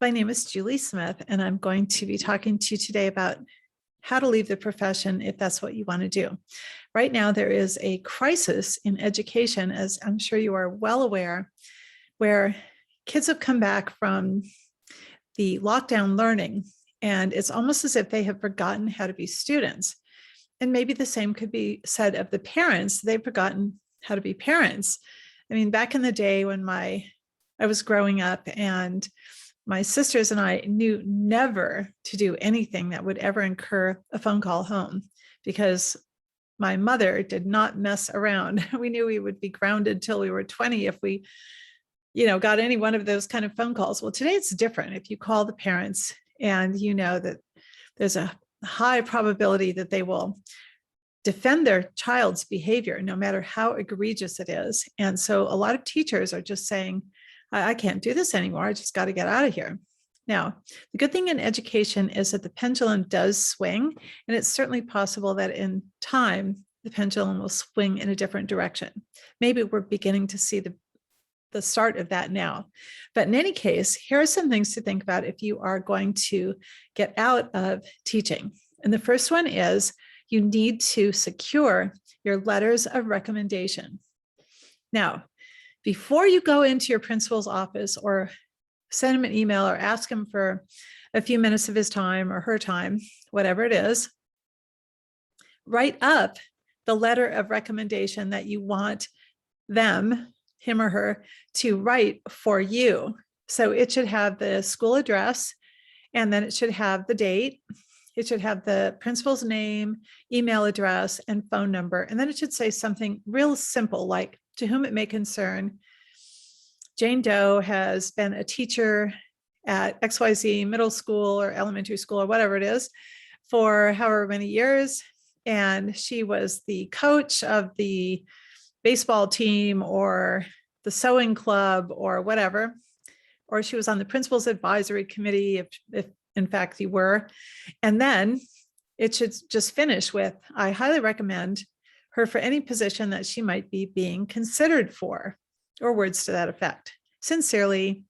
My name is Julie Smith, and I'm going to be talking to you today about how to leave the profession if that's what you want to do. Right now, there is a crisis in education, as I'm sure you are well aware, where kids have come back from the lockdown learning, and it's almost as if they have forgotten how to be students. And maybe the same could be said of the parents. They've forgotten how to be parents. I mean, back in the day when I was growing up, and my sisters and I knew never to do anything that would ever incur a phone call home, because my mother did not mess around. We knew we would be grounded till we were 20 if we, got any one of those kind of phone calls. Well, today it's different. If you call the parents and you know that there's a high probability that they will defend their child's behavior, no matter how egregious it is. And so a lot of teachers are just saying, I can't do this anymore. I just got to get out of here. Now, the good thing in education is that the pendulum does swing, and it's certainly possible that in time, the pendulum will swing in a different direction. Maybe we're beginning to see the start of that now. But in any case, here are some things to think about if you are going to get out of teaching. And the first one is you need to secure your letters of recommendation. Now, before you go into your principal's office or send him an email or ask him for a few minutes of his time or her time, whatever it is, write up the letter of recommendation that you want them, him or her, to write for you. So it should have the school address, and then it should have the date. It should have the principal's name, email address, and phone number. And then it should say something real simple like, to whom it may concern, Jane Doe has been a teacher at XYZ middle school or elementary school or whatever it is for however many years. And she was the coach of the baseball team or the sewing club or whatever, or she was on the principal's advisory committee, if in fact you were. And then it should just finish with, I highly recommend her for any position that she might be being considered for, or words to that effect. Sincerely,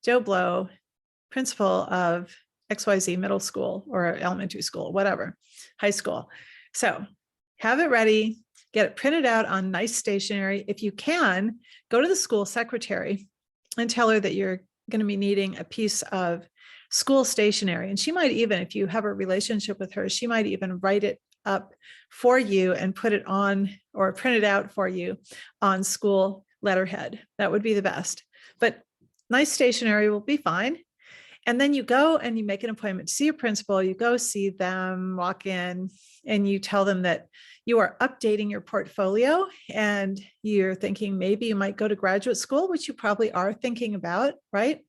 Joe Blow, principal of XYZ middle school or elementary school, whatever, high school. So have it ready, get it printed out on nice stationery. If you can, go to the school secretary and tell her that you're going to be needing a piece of school stationery. And she might even, if you have a relationship with her, she might even write it up for you and put it on or print it out for you on school letterhead. That would be the best. But nice stationery will be fine. And then you go and you make an appointment to see your principal. You go see them, walk in, and you tell them that you are updating your portfolio and you're thinking maybe you might go to graduate school, which you probably are thinking about, right?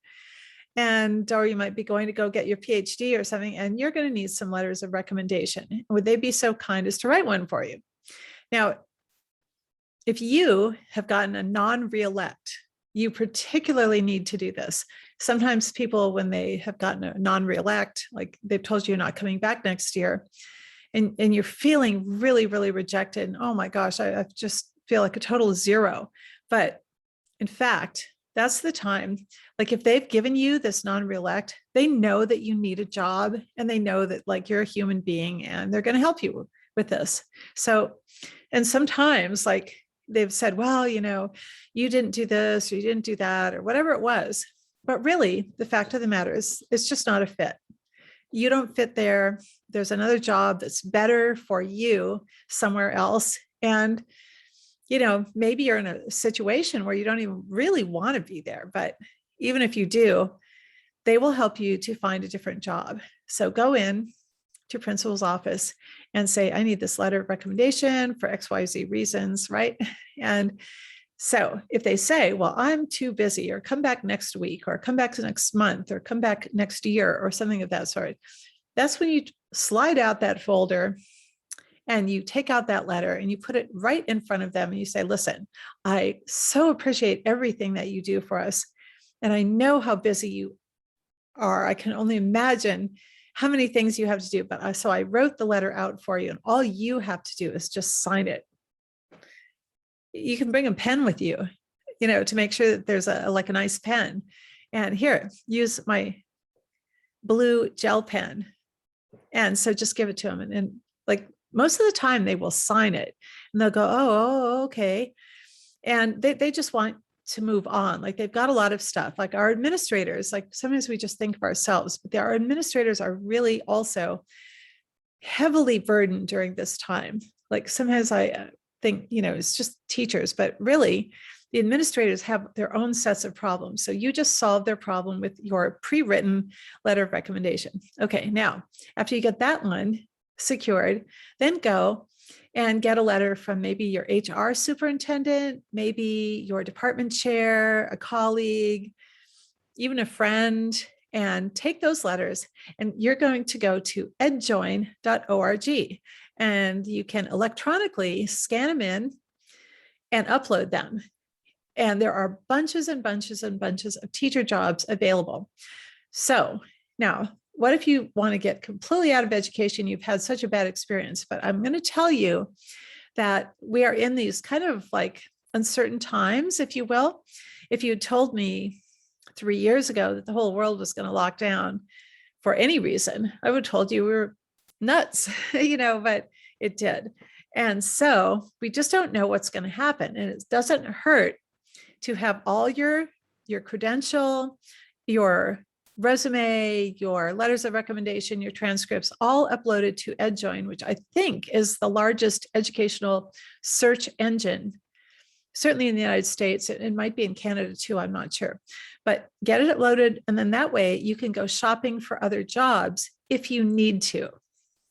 Or you might be going to go get your PhD or something, and you're going to need some letters of recommendation. Would they be so kind as to write one for you? Now, if you have gotten a non-reelect, you particularly need to do this. Sometimes people, when they have gotten a non-reelect, like they've told you you're not coming back next year, and you're feeling really, really rejected. And, oh my gosh, I just feel like a total zero. But in fact, that's the time, like if they've given you this non-reelect, they know that you need a job, and they know that like you're a human being and they're going to help you with this. So, and sometimes like they've said, well, you didn't do this or you didn't do that or whatever it was. But really, the fact of the matter is it's just not a fit. You don't fit there. There's another job that's better for you somewhere else. And maybe you're in a situation where you don't even really want to be there, but even if you do, they will help you to find a different job. So go in to principal's office and say, I need this letter of recommendation for XYZ reasons, right? And so if they say, well, I'm too busy, or come back next week, or come back next month, or come back next year, or something of that sort, that's when you slide out that folder and you take out that letter and you put it right in front of them and you say, listen, I so appreciate everything that you do for us. And I know how busy you are. I can only imagine how many things you have to do. But so I wrote the letter out for you, and all you have to do is just sign it. You can bring a pen with you, to make sure that there's a nice pen. And here, use my blue gel pen. And so just give it to them. And like most of the time they will sign it and they'll go, oh, okay. And they just want to move on. Like they've got a lot of stuff. Like our administrators, like sometimes we just think of ourselves, but our administrators are really also heavily burdened during this time. Like sometimes I think, it's just teachers, but really the administrators have their own sets of problems. So you just solve their problem with your pre-written letter of recommendation. Okay, now, after you get that one secured, then go and get a letter from maybe your HR superintendent, maybe your department chair, a colleague, even a friend, and take those letters. And you're going to go to edjoin.org and you can electronically scan them in and upload them. And there are bunches and bunches and bunches of teacher jobs available. So now, what if you want to get completely out of education? You've had such a bad experience, but I'm going to tell you that we are in these kind of like uncertain times, if you will. If you had told me 3 years ago that the whole world was going to lock down for any reason, I would have told you we were nuts, but it did. And so we just don't know what's going to happen. And it doesn't hurt to have all your credential, your resume, your letters of recommendation, your transcripts, all uploaded to EdJoin, which I think is the largest educational search engine, certainly in the United States. It might be in Canada too, I'm not sure. But get it uploaded, and then that way you can go shopping for other jobs if you need to,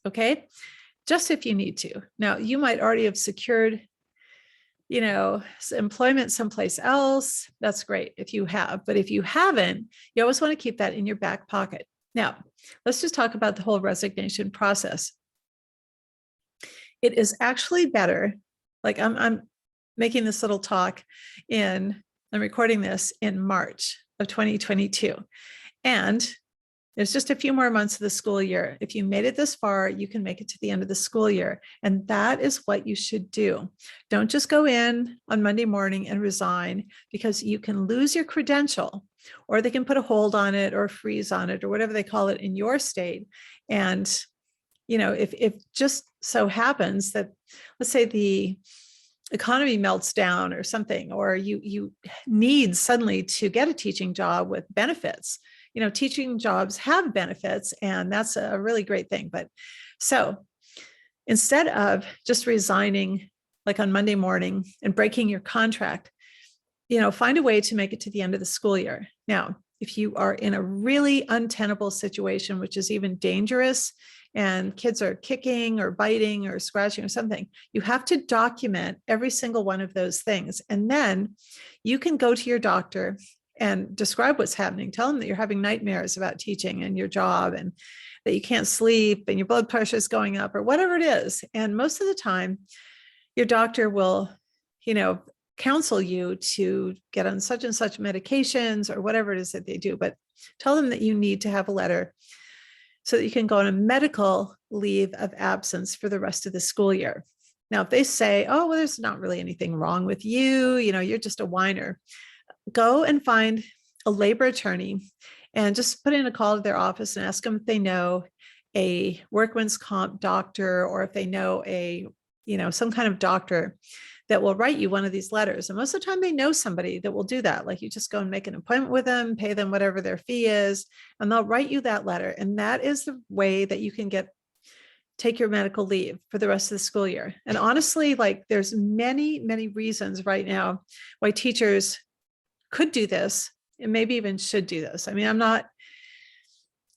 okay? Just if you need to. Now, you might already have secured employment someplace else. That's great if you have, but if you haven't, you always want to keep that in your back pocket. Now, let's just talk about the whole resignation process. It is actually better. Like I'm making this little talk I'm recording this in March of 2022. And there's just a few more months of the school year. If you made it this far, you can make it to the end of the school year. And that is what you should do. Don't just go in on Monday morning and resign, because you can lose your credential, or they can put a hold on it or freeze on it or whatever they call it in your state. And, if just so happens that, let's say the economy melts down or something, or you need suddenly to get a teaching job with benefits. Teaching jobs have benefits, and that's a really great thing. But so instead of just resigning like on Monday morning and breaking your contract, find a way to make it to the end of the school year. Now, if you are in a really untenable situation, which is even dangerous, and kids are kicking or biting or scratching or something, you have to document every single one of those things. And then you can go to your doctor and describe what's happening. Tell them that you're having nightmares about teaching and your job, and that you can't sleep and your blood pressure is going up or whatever it is. And most of the time, your doctor will, counsel you to get on such and such medications or whatever it is that they do. But tell them that you need to have a letter so that you can go on a medical leave of absence for the rest of the school year. Now, if they say, oh, well, there's not really anything wrong with you, you're just a whiner, go and find a labor attorney and just put in a call to their office and ask them if they know a workman's comp doctor, or if they know some kind of doctor that will write you one of these letters. And most of the time they know somebody that will do that. Like you just go and make an appointment with them, pay them whatever their fee is, and they'll write you that letter. And that is the way that you can take your medical leave for the rest of the school year. And honestly, like there's many, many reasons right now why teachers could do this, and maybe even should do this. I mean, I'm not,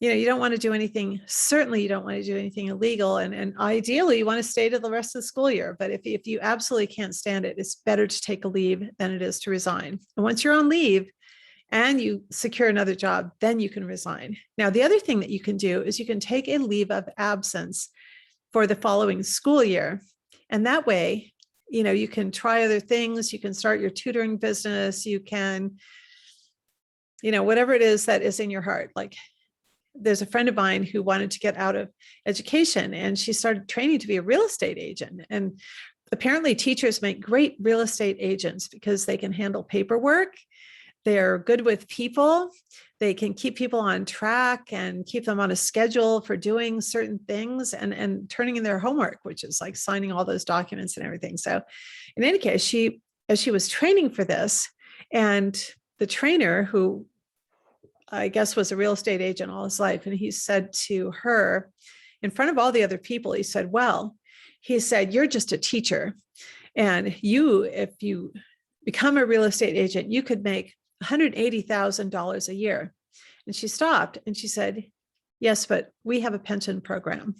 you don't want to do anything. Certainly you don't want to do anything illegal. And ideally you want to stay to the rest of the school year. But if you absolutely can't stand it, it's better to take a leave than it is to resign. And once you're on leave and you secure another job, then you can resign. Now, the other thing that you can do is you can take a leave of absence for the following school year. And that way, you can try other things. You can start your tutoring business. You can, whatever it is that is in your heart. Like there's a friend of mine who wanted to get out of education, and she started training to be a real estate agent. And apparently teachers make great real estate agents because they can handle paperwork. They're good with people. They can keep people on track and keep them on a schedule for doing certain things and turning in their homework, which is like signing all those documents and everything. So in any case, as she was training for this, and the trainer, who I guess was a real estate agent all his life, and he said to her in front of all the other people, he said, well, he said, you're just a teacher. And if you become a real estate agent, you could make $180,000 a year. And she stopped and she said, yes, but we have a pension program.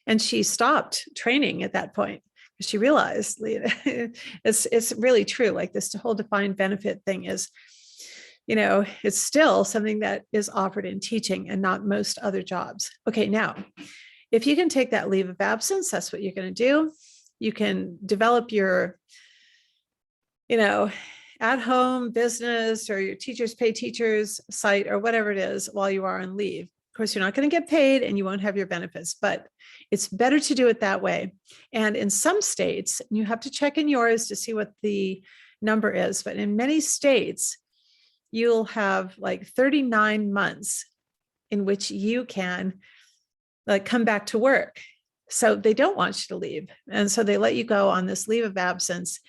And she stopped training at that point because she realized it's really true. Like this whole defined benefit thing is, it's still something that is offered in teaching and not most other jobs. Okay, now, if you can take that leave of absence, that's what you're going to do. You can develop your, at-home business or your teachers pay teachers site or whatever it is while you are on leave. Of course, you're not going to get paid and you won't have your benefits, but it's better to do it that way. And in some states, you have to check in yours to see what the number is, but in many states, you'll have like 39 months in which you can come back to work. So they don't want you to leave. And so they let you go on this leave of absence.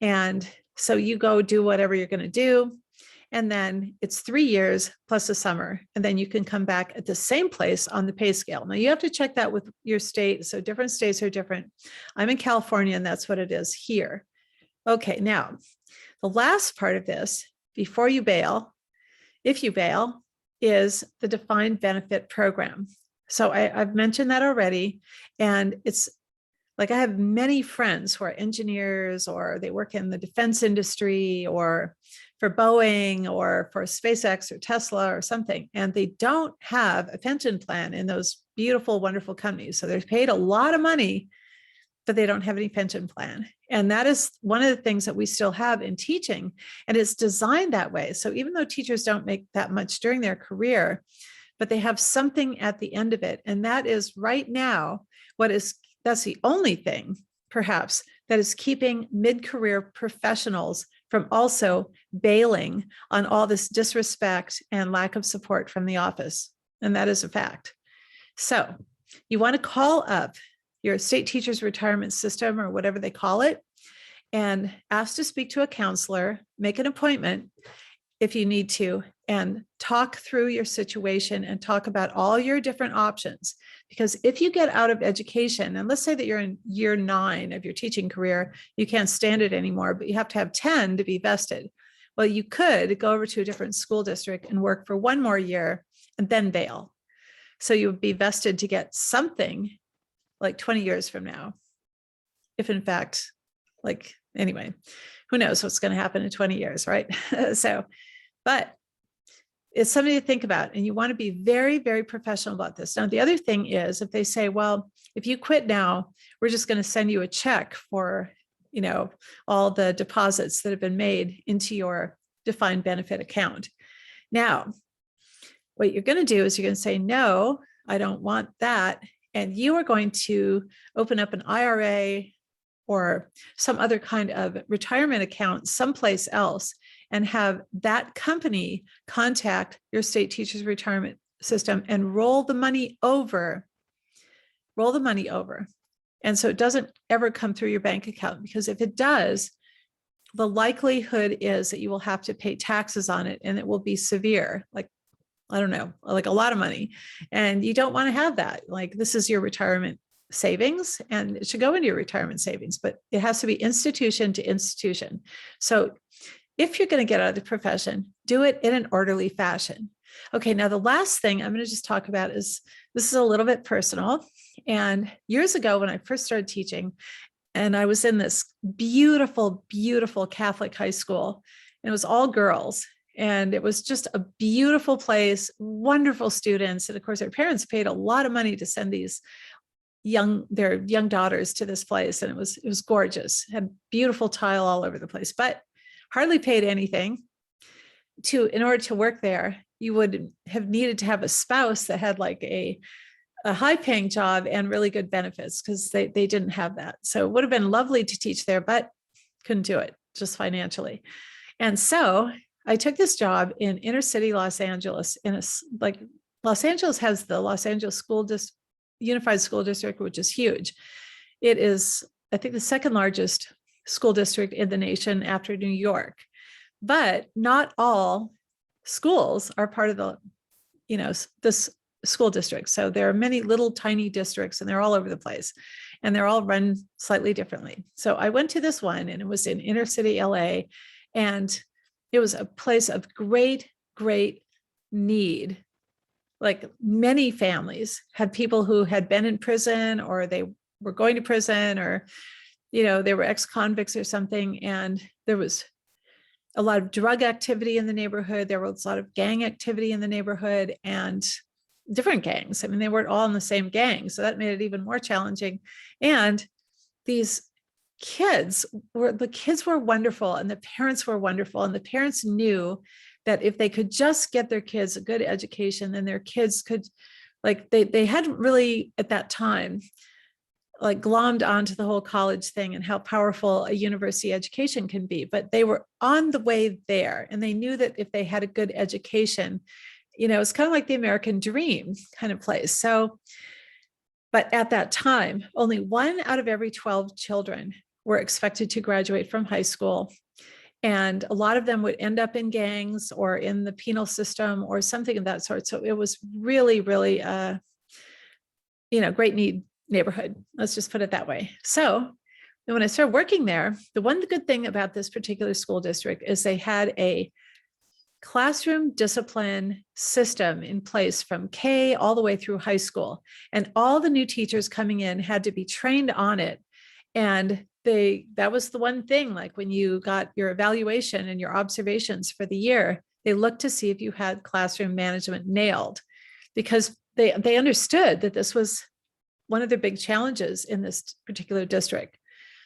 And so you go do whatever you're going to do. And then it's 3 years plus a summer. And then you can come back at the same place on the pay scale. Now you have to check that with your state. So different states are different. I'm in California and that's what it is here. Okay, now the last part of this, before you bail, if you bail, is the defined benefit program. So I've mentioned that already. And it's like, I have many friends who are engineers, or they work in the defense industry, or for Boeing, or for SpaceX or Tesla or something. And they don't have a pension plan in those beautiful, wonderful companies. So they're paid a lot of money, but they don't have any pension plan. And that is one of the things that we still have in teaching. And it's designed that way. So even though teachers don't make that much during their career, but they have something at the end of it. And that is right now, that's the only thing, perhaps, that is keeping mid-career professionals from also bailing on all this disrespect and lack of support from the office. And that is a fact. So you want to call up your state teachers retirement system, or whatever they call it, and ask to speak to a counselor, make an appointment if you need to, and talk through your situation and talk about all your different options. Because if you get out of education, and let's say that you're in year 9 of your teaching career, you can't stand it anymore, but you have to have 10 to be vested. Well, you could go over to a different school district and work for 1 more year and then bail. So you would be vested to get something like 20 years from now. If in fact, anyway, who knows what's going to happen in 20 years, right? But it's something to think about, and you want to be very, very professional about this. Now, the other thing is, if they say, well, if you quit now, we're just going to send you a check for, all the deposits that have been made into your defined benefit account. Now, what you're going to do is you're going to say, no, I don't want that. And you are going to open up an IRA or some other kind of retirement account someplace else, and have that company contact your state teachers retirement system and roll the money over. And so it doesn't ever come through your bank account, because if it does, the likelihood is that you will have to pay taxes on it, and it will be severe, I don't know, like a lot of money. And you don't want to have that. This is your retirement savings, and it should go into your retirement savings, but it has to be institution to institution. So if you're going to get out of the profession, do it in an orderly fashion. Okay, now the last thing I'm going to just talk about is, this is a little bit personal. And years ago, when I first started teaching, and I was in this beautiful, beautiful Catholic high school, and it was all girls. And it was just a beautiful place, wonderful students. And of course, their parents paid a lot of money to send their young daughters to this place. And it was gorgeous, had beautiful tile all over the place, but hardly paid anything. In order to work there, you would have needed to have a spouse that had a high paying job and really good benefits, because they didn't have that. So it would have been lovely to teach there, but couldn't do it just financially. And so I took this job in inner city Los Angeles like Los Angeles has the Los Angeles Unified School District, which is huge. It is, I think, the second largest school district in the nation after New York. But not all schools are part of this school district. So there are many little tiny districts and they're all over the place and they're all run slightly differently. So I went to this one and it was in inner city LA, and it was a place of great, great need. Like many families had people who had been in prison, or they were going to prison, or, they were ex-convicts or something. And there was a lot of drug activity in the neighborhood. There was a lot of gang activity in the neighborhood, and different gangs. I mean, they weren't all in the same gang. So that made it even more challenging. And these kids were wonderful, and the parents were wonderful. And the parents knew that if they could just get their kids a good education, then their kids could, they hadn't really at that time glommed onto the whole college thing and how powerful a university education can be, but they were on the way there. And they knew that if they had a good education, it's kind of like the American dream kind of place. So, but at that time, only 1 out of every 12 children were expected to graduate from high school. And a lot of them would end up in gangs or in the penal system or something of that sort. So it was really, really, great need neighborhood. Let's just put it that way. So when I started working there, the one good thing about this particular school district is they had a classroom discipline system in place from K all the way through high school. And all the new teachers coming in had to be trained on it. And that was the one thing, like when you got your evaluation and your observations for the year, they looked to see if you had classroom management nailed, because they understood that this was one of the big challenges in this particular district.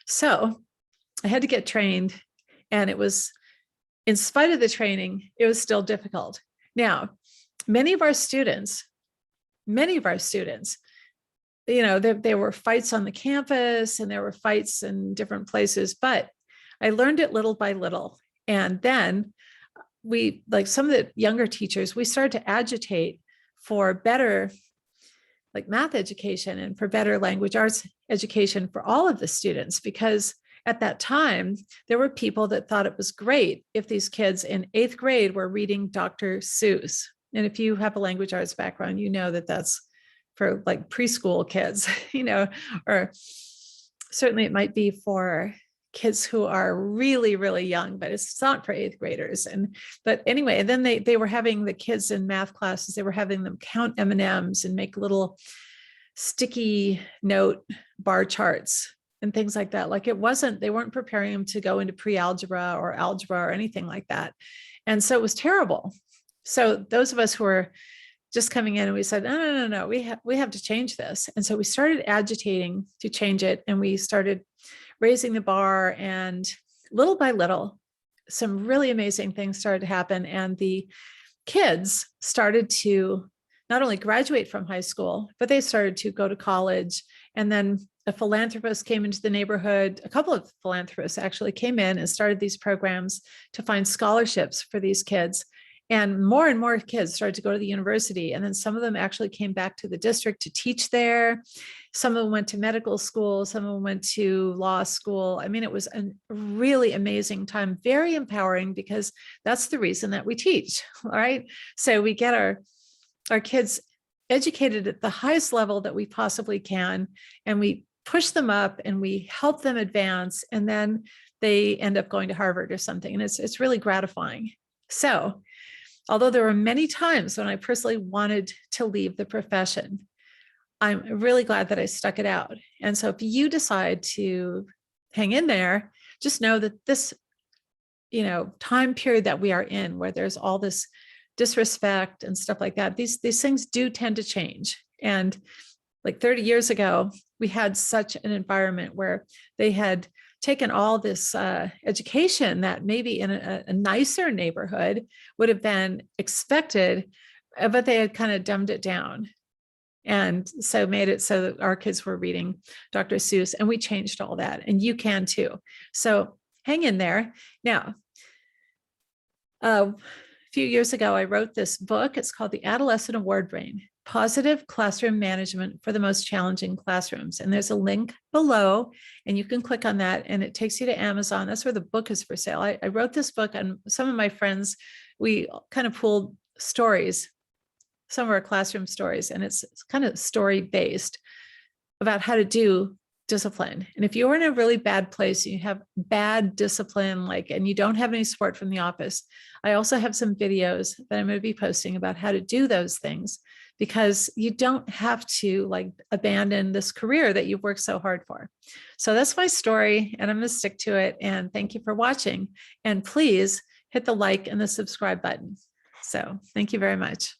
So I had to get trained, and it was, in spite of the training, it was still difficult. Now, many of our students, there were fights on the campus and there were fights in different places, but I learned it little by little. And then some of the younger teachers, we started to agitate for better math education and for better language arts education for all of the students, because at that time, there were people that thought it was great if these kids in 8th grade were reading Dr. Seuss. And if you have a language arts background, you know that that's for preschool kids, or certainly it might be for kids who are really, really young, but it's not for 8th graders. But anyway, and then they were having the kids in math classes, they were having them count M&Ms and make little sticky note bar charts and things like that. They weren't preparing them to go into pre-algebra or algebra or anything like that. And so it was terrible. So those of us who were just coming in, and we said, no, we have to change this. And so we started agitating to change it. And we started raising the bar, and little by little, some really amazing things started to happen. And the kids started to not only graduate from high school, but they started to go to college. And then a philanthropist came into the neighborhood. A couple of philanthropists actually came in and started these programs to find scholarships for these kids. And more kids started to go to the university. And then some of them actually came back to the district to teach there. Some of them went to medical school. Some of them went to law school. I mean, it was a really amazing time, very empowering, because that's the reason that we teach. All right. So we get our kids educated at the highest level that we possibly can, and we push them up and we help them advance. And then they end up going to Harvard or something. And it's really gratifying. So although there were many times when I personally wanted to leave the profession, I'm really glad that I stuck it out. And so if you decide to hang in there, just know that this, time period that we are in, where there's all this disrespect and stuff like that, these things do tend to change. And 30 years ago, we had such an environment where they had taken all this education that maybe in a nicer neighborhood would have been expected, but they had kind of dumbed it down. And so made it so that our kids were reading Dr. Seuss, and we changed all that, and you can too. So hang in there. Now, A few years ago, I wrote this book. It's called The Adolescent Award Brain: Positive Classroom Management for the Most Challenging Classrooms. And there's a link below, and you can click on that, and it takes you to Amazon. That's where the book is for sale. I wrote this book, and some of my friends, we kind of pulled stories, some of our classroom stories, and it's kind of story based about how to do discipline. And if you're in a really bad place, you have bad discipline, and you don't have any support from the office, I also have some videos that I'm going to be posting about how to do those things, because you don't have to abandon this career that you've worked so hard for. So that's my story, and I'm going to stick to it. And thank you for watching. And please hit the like and the subscribe button. So thank you very much.